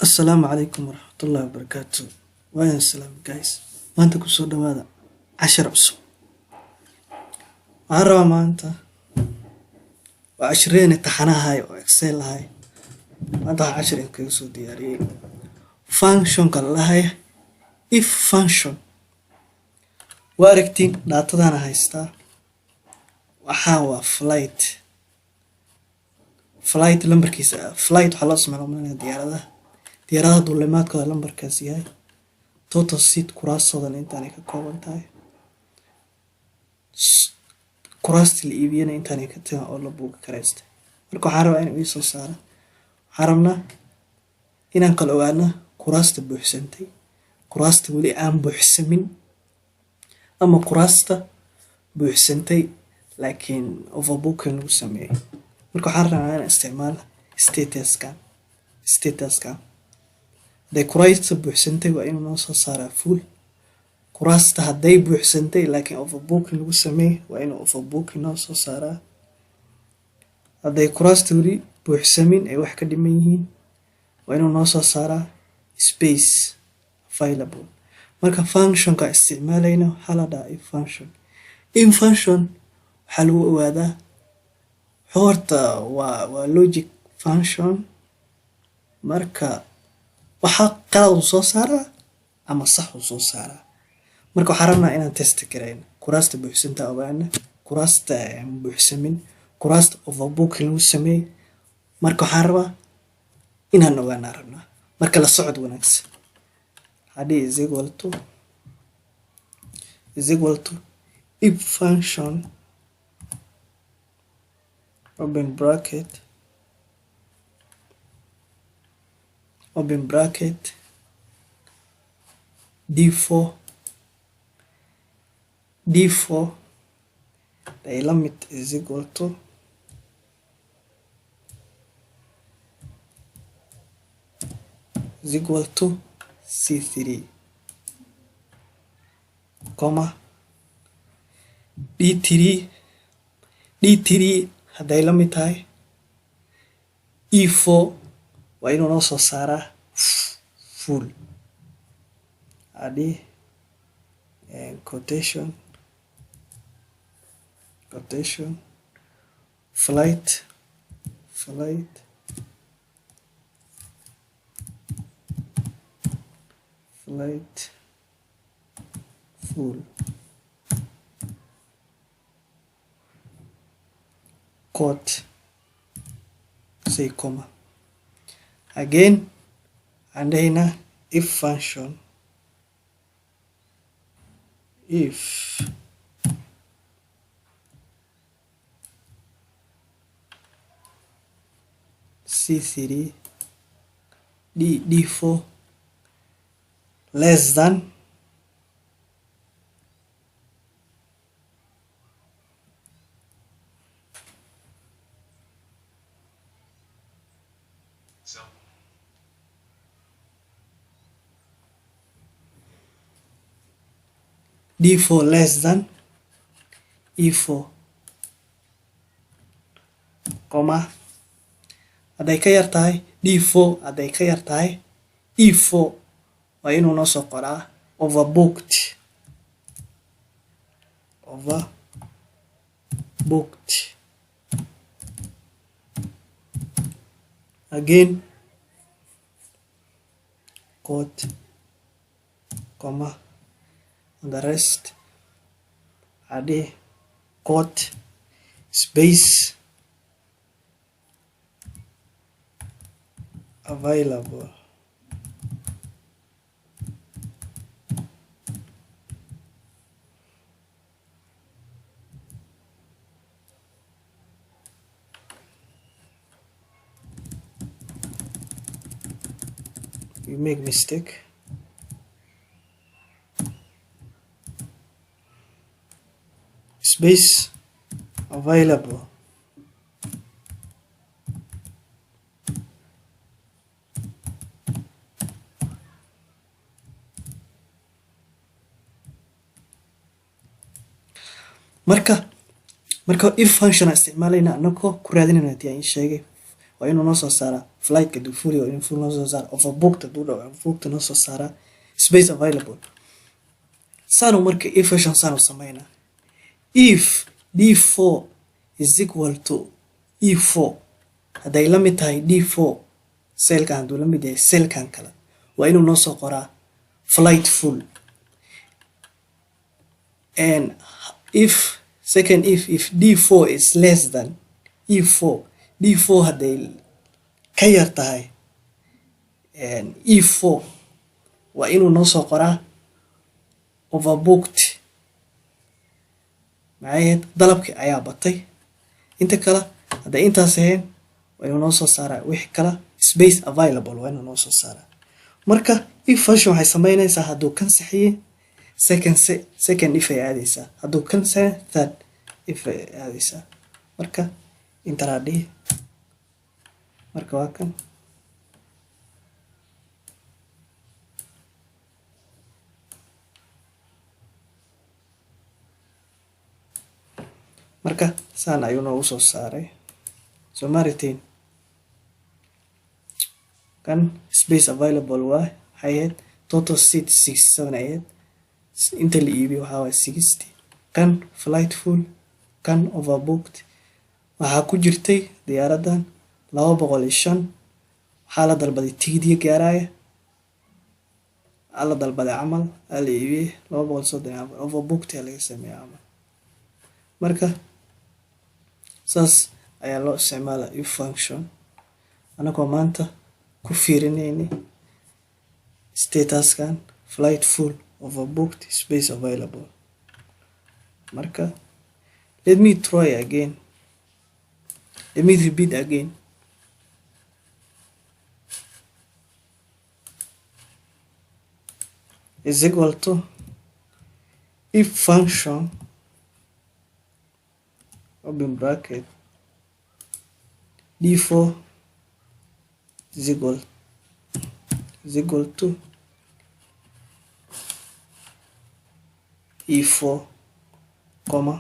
Assalamu alaikum warahmatullahi wabarakatuh. Waan salaam guys. Maanta ku soo dhawaada cashar cusub. Waxaan rabaa maanta waa cashareen taxanahay oo Excel ahay. Maanta waxaan cashareen kaga soo diyaariyay function ka lahay if function. Waa aragtiin daatadana haystaa. Waxaa waa flight lambarkiisa flight waxaa loo isticmaalaa diyaaradaha duulimaadkooda lambarkaas yahay total seat kuraasadoodan intaanay ka kooban tahay kuraasta la iibiyana intaanay ka tagan oo la buuga karaystay. Marka waxaan rabaa inaan soo saaro waxaan rabnaa inaan kala ogaano kuraasta buuxsantay kuraasta weli aan buuxsamin ama kuraasta buuxsantay laakiin overbooking lagu sameeyay. Marka waxaan rabnaa inaan isticmaalo statuska hadday kuraasta buuxsantay waa inuu noo soo saaraa full. Kuraasta hadday buuxsantay laakiin overbooking lagu sameeyay waa inuu overbooking noo soo saaraa. Hadday kuraasta weli buuxsamin ay wax ka dhiman yihiin waa inuu noo soo saaraa space available. Marka function ka isticmaalayna waxaa la dhahaa if function. In function waxaa lagu ogaadaa horta waa logic function. Marka waxaa qalad soo saaraa ama sax soo saaraa. Marka waxaan rabnaa inaan test gareyno kuraasta buuxsanta ogaana kuraasta aan buuxsamin kuraasta overbooking lagu sameeyay. Marka waxaan rabaa inaan ogaana rabnaa marka la socod wanaagsan hadii is equal to if function open bracket d4 the limit is equal to c3 comma d3 hadday la mid tahay e4 waa inuu noo soo saaraa full hadii quotation flight full quote say comma again and then if function if c3 d4 less than d4 less than e4 comma hadday ka yar tahay d4 hadday ka yar tahay e4 waa inuu noo soo qoraa overbooked again quote comma and the rest hadii quote space available. You make mistake space available marka if function isticmaalayna anako ku raadinayna tii aan sheegay waa inuu noo soo saaraa flightka duu fuliyo waa inuu full noo soo saaraa overbooked hadduu dhaco overbooked noo soo saaraa space available. saanu marka if function saanu sameynaa if d4 is equal to e4 hadday la mid tahay d4 cellkan hadduu la mid yahay cellkan kale waa inuu noo soo qoraa flight full. And if d4 is less than e4 d4 hadday ka yar tahay e4 waa inuu noo soo qoraa overbooked. maxay dalabkii ayaa batay inta kale hadday intaas ahayn waa inuu noo soo saaraa wixii kale space available waa inuu noo soo saaraa. marka if function waxay sameynaysaa hadduu kan saxiye second if ay aadaysaa hadduu kan saxiye third if ay aadaysaa. marka intaraa dhihi marka waa kan marka saan ayuu noogu soo saaray somaritin kan space available waa hayd total seat 67 ahayd inta la iibiyo waxaa waay 60 kan flight full kan overbooked waxaa ku jirtay diyaaradan 205 waxaa la dalbaday tigidyo gaaraya la dalbaday camal la iibiyey 234 overbooked ayaa laga sameeyay camal. marka saas ayaa loo isticmaalaa if function anagoo maanta ku fiirinayni statuskan flight full overbooked space available. marka let me repeat again. is equal to if function open bracket d4 is equal to e4 comma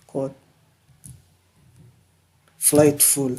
code flight full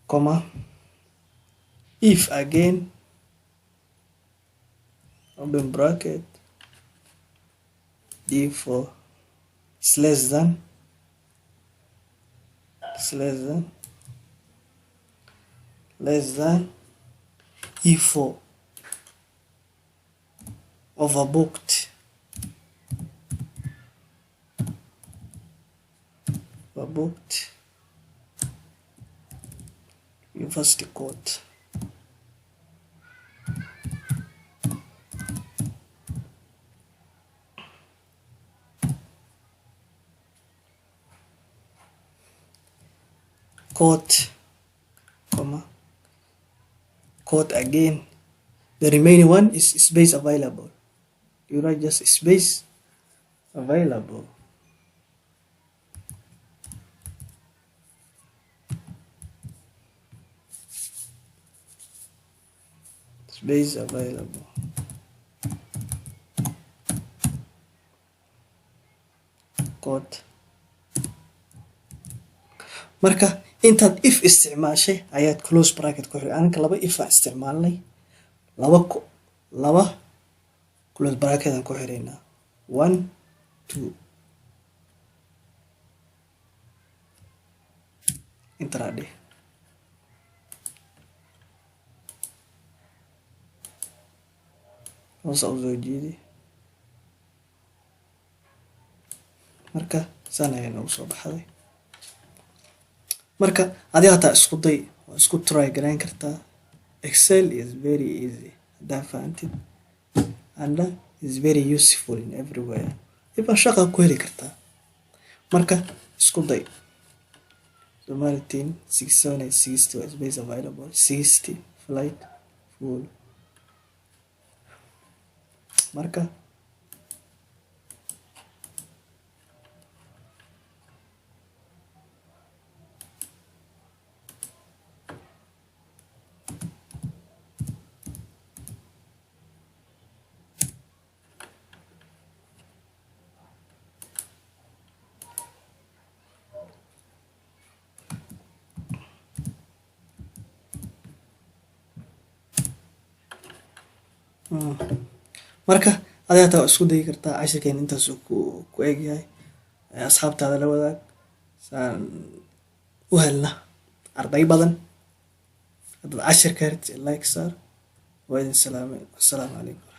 comma if again open bracket d4 is less than e4 overbooked university code. Code again, the remaining one is space available. You write just space available. Space available. Code. marka intaad if isticmaashay ayaad close bracket ku xiray. anka laba if isticmaalnay laba close bracket aan ku xiraynaa 1 2 intrade hoos u soo jeedi. marka saan ayay noogu soo baxday. marka adiga hataa isku day oo isku try garan kartaa. Excel is very easy hadaa fahantid and is very useful in everywhere. iba shaqa ku heli kartaa. marka isku day somaritin 60 space available 60 flight full. marka marka adiga taa waa isku dayi kartaa. Cashirkeena intaas uu ku egyahay. Asxaabtaada la wadaag saan u helna arday badan. haddaad cashirka rabtid like saar. waa idin salaamay. Assalaamu calaykum.